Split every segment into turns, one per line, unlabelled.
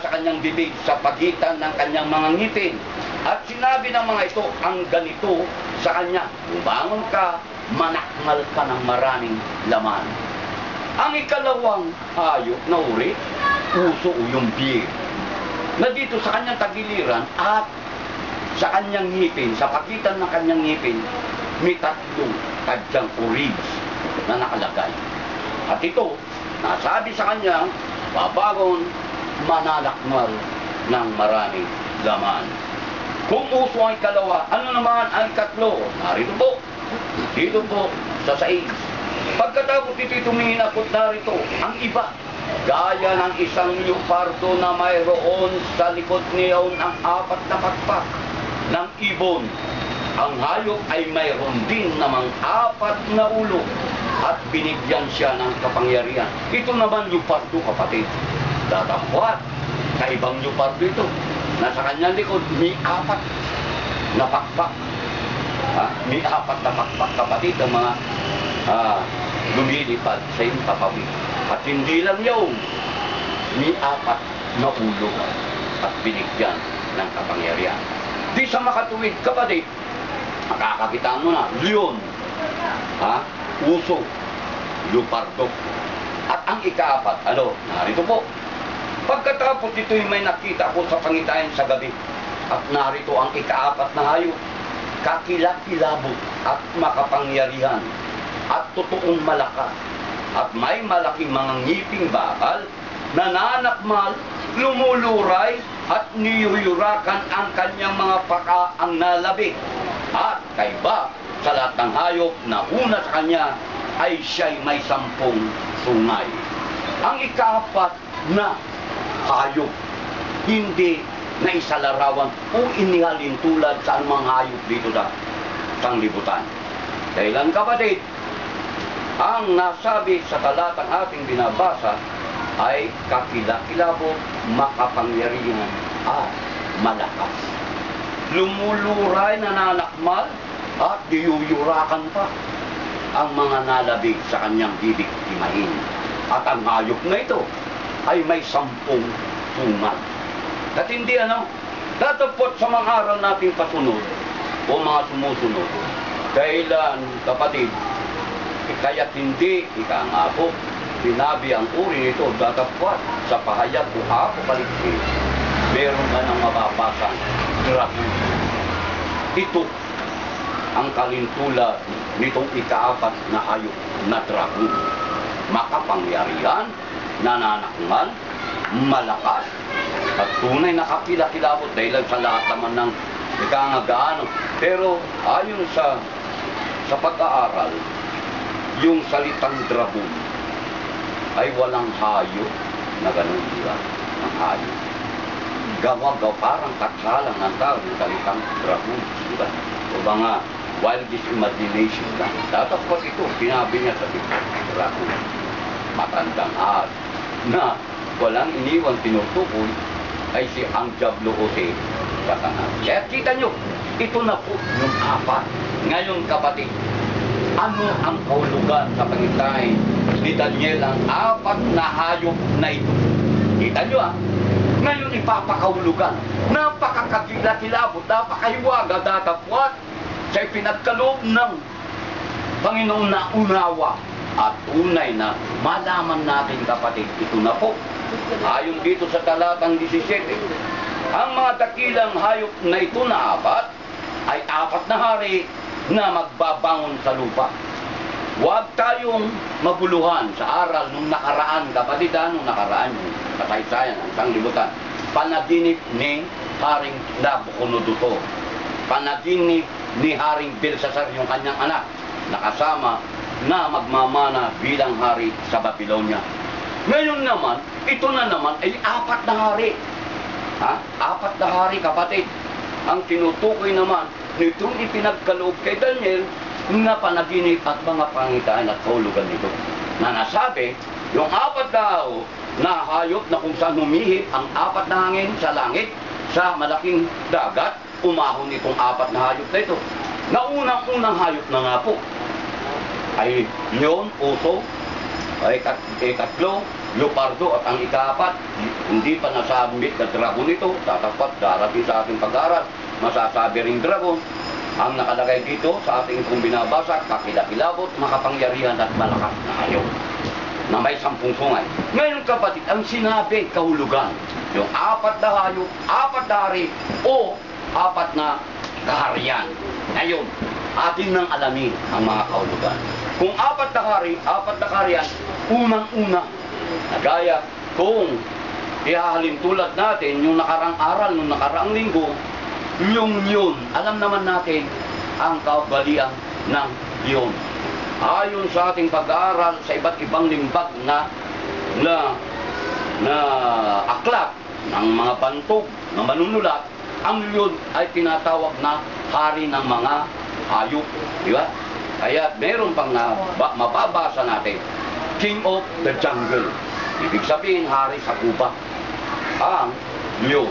sa kanyang bibig sa pagitan ng kanyang mga ngipin. At sinabi ng mga ito ang ganito sa kanya, "Bumangon ka, manakmal ka ng maraming laman." Ang ikalawang hayop na uri, uso o yung bear, na dito sa kanyang tagiliran at sa kanyang ngipin, sa pagitan ng kanyang ngipin, may tatlong tadyang o ribs na nakalagay. At ito, nasabi sa kanya, babangon, mananakmal ng maraming laman. Kung uso ang ikalawa, ano naman ang ikatlo? Narito po, dito po sa 6. Pagkatapos ito'y tumingin ako't narito ang iba, gaya ng isang leopardo na mayroon sa likod niyaon ang 4 na pakpak ng ibon. Ang hayop ay mayroon din namang 4 na ulo at binigyan siya ng kapangyarihan. Ito naman leopardo, kapatid. Datapwat, kaibang leopardo ito. Nasa kanyang likod, may 4 na pakpak. May 4 na pakpak, kapatid, ang mga lumilipad sa iyong papawid. At hindi lang yun, may 4 na ulo at binigyan ng kapangyarihan. Di sa makatuwid, kapatid, makakakitaan mo na, leon, uso, leopardo. At ang ika-4, narito po. Pagkatapos ito'y may nakita ko sa pangitain sa gabi. At narito ang ika-4 na hayop, kakilakilabot at makapangyarihan at totoong malakas. At may malaking mga ngiping bakal, nananakmal, lumuluray at niyuyurakan ang kanyang mga paka ang nalabi. At kaiba sa lahat ng hayop na una sa kanya ay siya'y may 10 sungay. Ang ika-4 na hayop, hindi na isalarawan o inihalin tulad sa anumang hayop dito sa sanglibutan. Kailan, kapatid, ang nasabi sa talatang ating binabasa ay kakilakilabot, makapangyarihan at malakas. Lumuluray, nananakmal at diyuyurakan pa ang mga nalabig sa kanyang bibig timahin. At ang hayop na ito ay may 10 sungat. At hindi tatapot sa mga aral nating pasunod o mga sumusunod. Kailan, kapatid, kaya't hindi, ika nga po, sinabi ang uri nito, datapwat sa pahayag o Apokalipsis, meron ka ng mababasang dragon. Ito ang kalintulad nitong ika-4 na hayop na dragon. Makapangyarihan, nananakmal, malakas, at tunay na kakilakilabot dahil sa lahat naman ng ikangagaano. Pero ayon sa pag-aaral, yung salitang dragon ay walang hayop na ganun nila ng hayop. Gawa-gawa, parang katsalang ng tao yung salitang dragon. Diba? O mga wildest imagination lang. Tatapos ito, sinabi niya sa dragon. Matandang na walang iniwang tinutukoy ay si ang Diablo o si Satanas. Kaya kita nyo, ito na po yung 4. Ngayon, kapatid, ano ang kahulugan sa pangitain ni Daniel ang 4 na hayop na ito? Kita nyo ngayon ipapakahulugan. Napakakakilakilabot, napakahiwaga, datapwat sa pinagkaloob ng Panginoon na unawa. At tunay na malaman natin, kapatid, ito na po. Ayon dito sa talatang 17, ang mga dakilang hayop na ito na 4 ay 4 na hari na magbabangon sa lupa. Huwag tayong maguluhan sa aral nung nakaraan, kapatid, nung nakaraan yung kasaysayan ng sanglibutan. Panaginip ni Haring Nabucodonosor. Panaginip ni Haring Belsasar, yung kanyang anak, nakasama na magmamana bilang hari sa Babylonia. Ngayon naman, ito na naman ay 4 na hari. 4 na hari, kapatid. Ang tinutukoy naman nitong ipinagkaloob kay Daniel na panaginip at mga pangitaan at kahulugan nito. Na nasabi, yung 4 na hayop na kung saan humihip ang 4 na hangin sa langit, sa malaking dagat, umahon itong 4 na hayop na ito. Na unang-unang hayop na nga po ay leon, uso, ay 3, Leopardo at ang ikaapat, hindi pa nasabit na dragon ito, tatapat darating sa ating pag-aaral, masasabi ring dragon. Ang nakalagay dito sa ating kung binabasa, kakilakilabot, makapangyarihan at malakas na hayop na may 10 sungay. Ngayon kapatid, ang sinabi kahulugan, yung 4 na hayop, 4 na hari, o 4 na kaharian. Ngayon, atin nang alamin ang mga kahulugan. Kung 4 na hari, 4 na kaharian, unang-una, nagaya kung ihahalin tulad natin yung nakarang aral, nung nakarang linggo, yung yun, alam naman natin ang kaugalian ng yun. Ayon sa ating pag-aaral sa iba't ibang limbag na aklat ng mga bantog na manunulat, ang yun ay tinatawag na hari ng mga hayop, di ba? Kaya meron pang mababasa natin, King of the Jungle. Ibig sabihin, hari sa gubat, ang leon.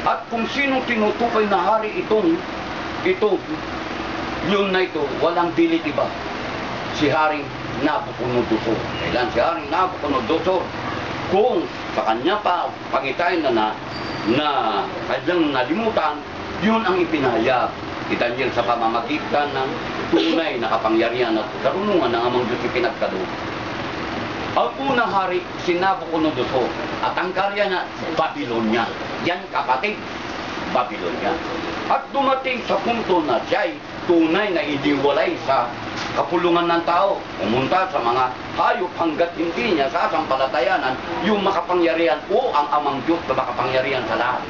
At kung sino tinutukoy na hari itong leon na ito, walang dilit iba. Si Haring Nabucodonosor. Kailan si Haring Nabucodonosor? Kung sa kanya pa pangitain na kanyang nalimutan, yun ang ipinahayag ni Daniel sa pamamagitan ng tunay na kapangyarihan at karunungan ng amang Diyos ipinagkaloob. Ang unang hari, si Nabucodonosor, at ang karya na Babylonia. Yan kapatid, Babylonia. At dumating sa punto na siya'y tunay na iniwalay sa kapulungan ng tao, pumunta sa mga hayop hanggat hindi niya sasampalatayanan yung makapangyarihan o ang amang Diyos na makapangyarihan sa lahat.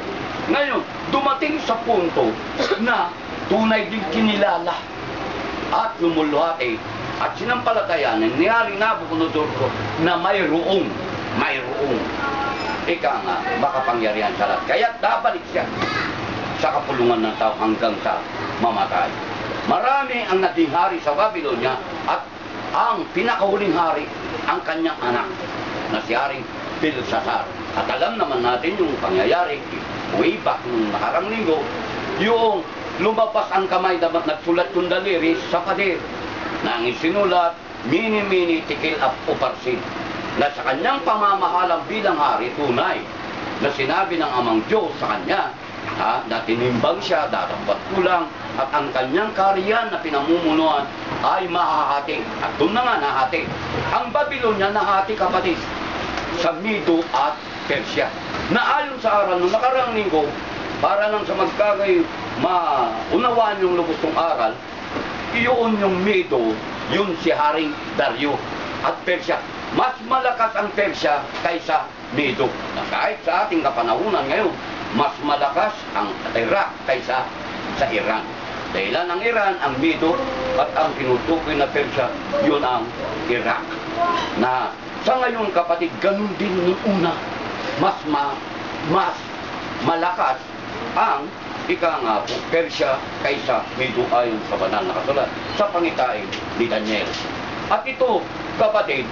Ngayon, dumating sa punto na tunay din kinilala at lumuluhati at sinampalatayanan ni Haring Nabucodonosor na mayroong makapangyarihan sa lahat. Kaya babalik siya sa kapulungan ng tao hanggang sa mamatay. Marami ang naging hari sa Babylonia at ang pinakahuling hari ang kanyang anak na si Haring Belshazzar. At alam naman natin yung pangyayari way back nung nakarang linggo, yung lumabas ang kamay na nagsulat yung daliri sa pader na ang isinulat mini tikil at uparsin na sa kanyang pamamahalang bilang hari tunay na sinabi ng amang Diyos sa kanya na tinimbang siya, dapat kulang, at ang kanyang kaharian na pinamumunuan ay mahahati. At doon na nga nahati. Ang Babylonia nahati kapatid sa Medo at Persia. Na ayon sa aral nung nakarang linggo, para lang sa magkagay maunawaan yung lubos ng aral, iyon yung Medo, yun si Haring Dario at Persia. Mas malakas ang Persia kaysa Medo. Na kahit sa ating kapanahunan ngayon, mas malakas ang Iraq kaysa sa Iran. Dahilan ang Iran, ang Medo, at ang tinutukoy na Persia, yun ang Iraq. Na sa ngayon kapatid, ganun din nung una, mas malakas ang Persia kaysa Medo ayon sa banal na kasulat sa pangitain ni Daniel. At ito kapatid,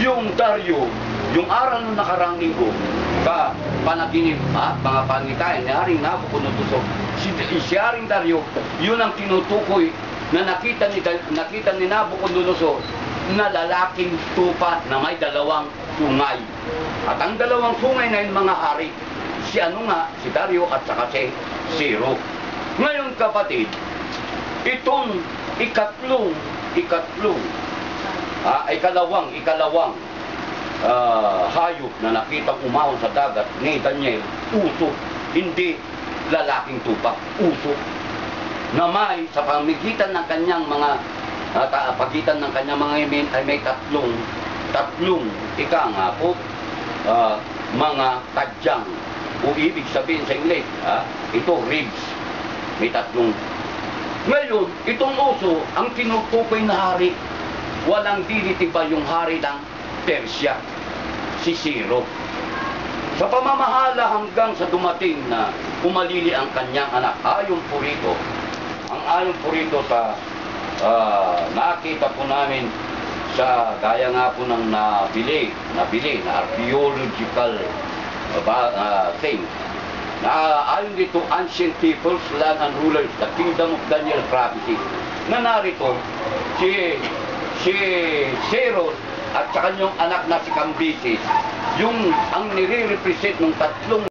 yung Dario, yung aral ng nakarang linggo, panaginip at mga pangitain ni Haring Nabucodonosor, si Haring Dario, yun ang tinutukoy na nakita ni Nabucodonosor na lalaking tupa na may 2 sungay. At ang 2 sungay na yun mga hari, si Dario at saka si Zero. Ngayon kapatid, itong ikalawang hayop na nakitang umahon sa dagat ni Daniel, uso, hindi lalaking tupa, uso, na may sa pamigitan ng kanyang mga pagitan ng kanyang mga imin ay may tatlong mga tadyang, o ibig sabihin sa Ingles, ito ribs, may tatlong. Ngayon, itong uso, ang tinutukoy na hari, walang dilitiba yung hari ng Persia, si Zero. Sa pamamahala hanggang sa dumating na umalili ang kanyang anak, ayon po rito sa nakita po namin sa gaya nga po ng nabili na archaeological thing. Ayon dito, ancient peoples, land and rulers, the kingdom of Daniel prophecy. Na narito, si Zero at sa kanyang anak na si Cambyses, yung ang nire-represent ng tatlong